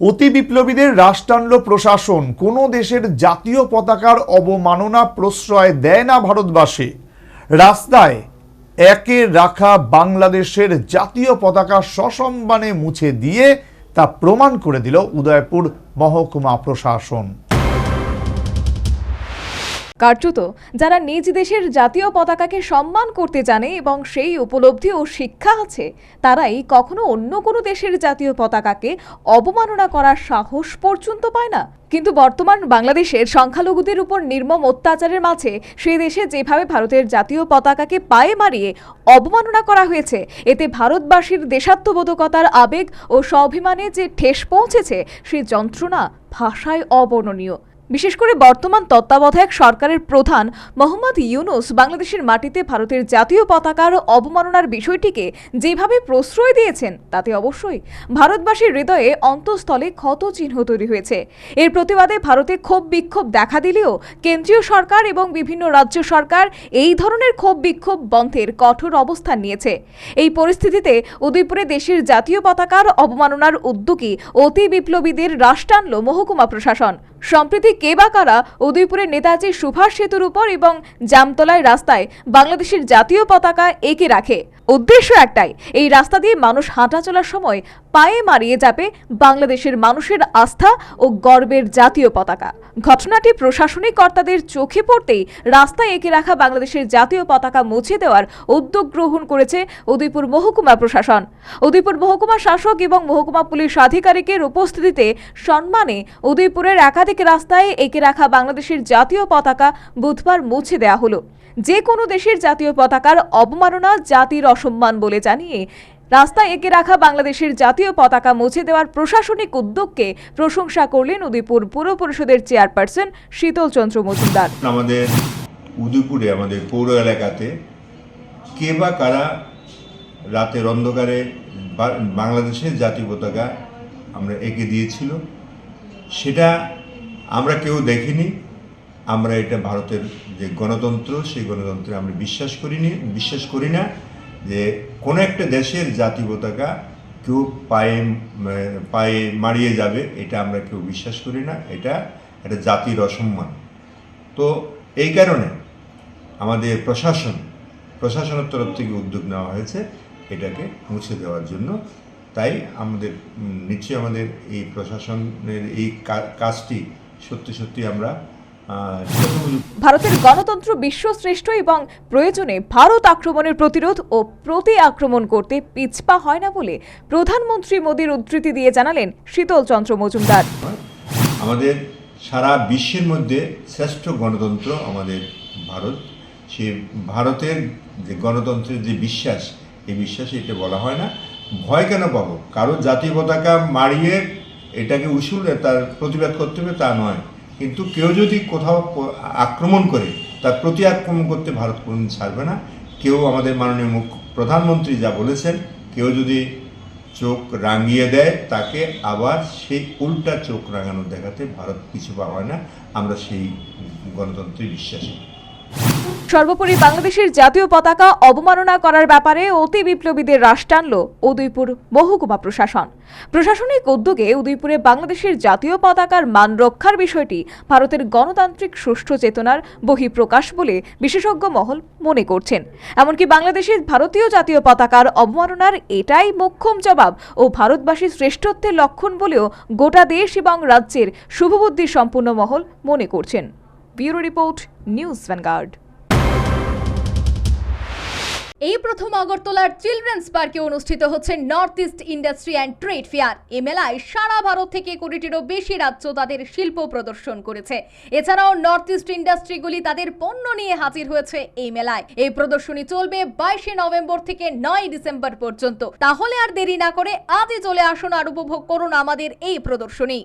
অতি বিপ্লবীদের রাশ টানল প্রশাসন। কোনো দেশের জাতীয় পতাকার অবমাননা প্রশ্রয় দেয় না ভারতবাসী। রাস্তায় একে রাখা বাংলাদেশের জাতীয় পতাকা সসম্মানে মুছে দিয়ে তা প্রমাণ করে দিল উদয়পুর মহকুমা প্রশাসন। কার্যত যারা নিজ দেশের জাতীয় পতাকাকে সম্মান করতে জানে এবং সেই উপলব্ধি ও শিক্ষা আছে, তারাই কখনো অন্য কোনো দেশের জাতীয় পতাকাকে অবমাননা করার সাহস পর্যন্ত পায় না। কিন্তু বর্তমান বাংলাদেশের সংখ্যালঘুদের উপর নির্মম অত্যাচারের মাঝে সেই দেশে যেভাবে ভারতের জাতীয় পতাকাকে পায়ে মারিয়ে অবমাননা করা হয়েছে, এতে ভারতবাসীর দেশাত্মবোধকতার আবেগ ও স্বাভিমানে যে ঠেস পৌঁছেছে, সেই যন্ত্রণা ভাষায় অবর্ণনীয়। বিশেষ করে বর্তমান তত্ত্বাবধায়ক সরকারের প্রধান মোহাম্মদ ইউনূস বাংলাদেশের মাটিতে ভারতের জাতীয় পতাকার অবমাননার বিষয়টিকে যেভাবে প্রশ্রয় দিয়েছেন, তাতে অবশ্যই ভারতবাসীর হৃদয়ে অন্তঃস্থলে ক্ষত চিহ্ন তৈরি হয়েছে। এর প্রতিবাদে ভারতে ক্ষোভ বিক্ষোভ দেখা দিলেও কেন্দ্রীয় সরকার এবং বিভিন্ন রাজ্য সরকার এই ধরনের ক্ষোভ বিক্ষোভ বন্ধের কঠোর অবস্থান নিয়েছে। এই পরিস্থিতিতে উদয়পুরে দেশের জাতীয় পতাকার অবমাননার উদ্যোগী অতি বিপ্লবীদের রাশ টানল মহকুমা প্রশাসন। সম্প্রতি কে বা কারা উদয়পুরের নেতাজি সুভাষ সেতুর উপর এবং জামতলায় রাস্তায় বাংলাদেশের জাতীয় পতাকা এঁকে রাখে। উদ্দেশ্য একটাই, এই রাস্তা দিয়ে মানুষ হাঁটা চলার সময় পায়ে মারিয়ে যাবে বাংলাদেশের মানুষের আস্থা ও গর্বের জাতীয় পতাকা। ঘটনাটি প্রশাসনিক কর্তাদের চোখে পড়তেই রাস্তায় এঁকে রাখা বাংলাদেশের জাতীয় পতাকা মুছে দেওয়ার উদ্যোগ গ্রহণ করেছে উদয়পুর মহকুমা প্রশাসন। উদয়পুর মহকুমা শাসক এবং মহকুমা পুলিশ আধিকারিকের উপস্থিতিতে সম্মানে উদয়পুরের একাধিক রাস্তায় এঁকে রাখা বাংলাদেশের জাতীয় পতাকা বুধবার মুছে দেওয়া হলো। যে কোনো দেশের জাতীয় পতাকার অবমাননা জাতির অসম্মান বলে জানিয়ে রাস্তায় এঁকে রাখা বাংলাদেশের জাতীয় পতাকা মুছে দেওয়ার প্রশাসনিক উদ্যোগকে প্রশংসা করলেন উদয়পুর পৌর পরিষদের চেয়ারপারসন শীতল চন্দ্র মজুমদার। আমাদের উদয়পুরে আমাদের পৌর এলাকাতে কে বা কারা রাতের অন্ধকারে বাংলাদেশের জাতীয় পতাকা আমরা এঁকে দিয়েছিল, সেটা আমরা কেউ দেখিনি। আমরা এটা ভারতের যে গণতন্ত্র, সেই গণতন্ত্রে আমরা বিশ্বাস করি না যে কোনো একটা দেশের জাতীয় পতাকা কেউ পায়ে মারিয়ে যাবে, এটা আমরা কেউ বিশ্বাস করি না। এটা একটা জাতির অসম্মান। তো এই কারণে আমাদের প্রশাসনের তরফ থেকে উদ্যোগ নেওয়া হয়েছে এটাকে মুছে দেওয়ার জন্য। তাই নিশ্চয়ই আমাদের এই প্রশাসনের এই কাজটি সত্যি আমরা ভারতের গণতন্ত্র বিশ্বশ্রেষ্ঠ এবং প্রয়োজনে ভারত আক্রমণের প্রতিরোধ ও প্রতি আক্রমণ করতে পিছপা হয় না বলে প্রধানমন্ত্রী মোদীর উদ্ধৃতি দিয়ে জানালেন শীতল চন্দ্র মজুমদার। আমাদের সারা বিশ্বের মধ্যে শ্রেষ্ঠ গণতন্ত্র আমাদের ভারত। সে ভারতের যে গণতন্ত্রের যে বিশ্বাস, এই বিশ্বাসে এটা বলা হয় না। ভয় কেন পাবো? কারো জাতীয় পতাকা মারিয়ে এটাকে উসুলে তার প্রতিবাদ করতে হবে তা নয়, কিন্তু কেউ যদি কোথাও আক্রমণ করে তার প্রতি আক্রমণ করতে ভারত কোনোদিন ছাড়বে না। কেউ আমাদের মাননীয় প্রধানমন্ত্রী যা বলেছেন, কেউ যদি চোখ রাঙিয়ে দেয় তাকে আবার সেই উল্টা চোখ রাঙানো দেখাতে ভারত পিছু পা হয় না। আমরা সেই গণতন্ত্রে বিশ্বাসী। সর্বোপরি বাংলাদেশের জাতীয় পতাকা অবমাননা করার ব্যাপারে অতি বিপ্লবীদের রাশ টানল উদয়পুর মহকুমা প্রশাসন। প্রশাসনিক উদ্যোগে উদয়পুরে বাংলাদেশের জাতীয় পতাকার মান রক্ষার বিষয়টি ভারতের গণতান্ত্রিক সুষ্ঠু চেতনার বহিঃপ্রকাশ বলে বিশেষজ্ঞ মহল মনে করছেন। এমনকি বাংলাদেশের ভারতীয় জাতীয় পতাকার অবমাননার এটাই মোক্ষম জবাব ও ভারতবাসীর শ্রেষ্ঠত্বের লক্ষণ বলেও গোটা দেশ এবং রাজ্যের শুভবুদ্ধি সম্পন্ন মহল মনে করছেন। Bureau report, news vanguard. এই প্রথম আগরতলার চিলড্রেন্স পার্কে অনুষ্ঠিত হচ্ছে north east industry and trade fair. এই মেলায় সারা ভারত থেকে 20 কোটিরও বেশি রাজ্য তাদের শিল্প প্রদর্শন করেছে। এছাড়াও নর্থ ইস্ট ইন্ডাস্ট্রিগুলি তাদের পণ্য নিয়ে হাজির হয়েছে এই মেলায়। এই প্রদর্শনী চলবে 22 নভেম্বর থেকে 9 ডিসেম্বর পর্যন্ত। তাহলে আর দেরি না করে আজই চলে আসুন আর উপভোগ করুন আমাদের এই প্রদর্শনী।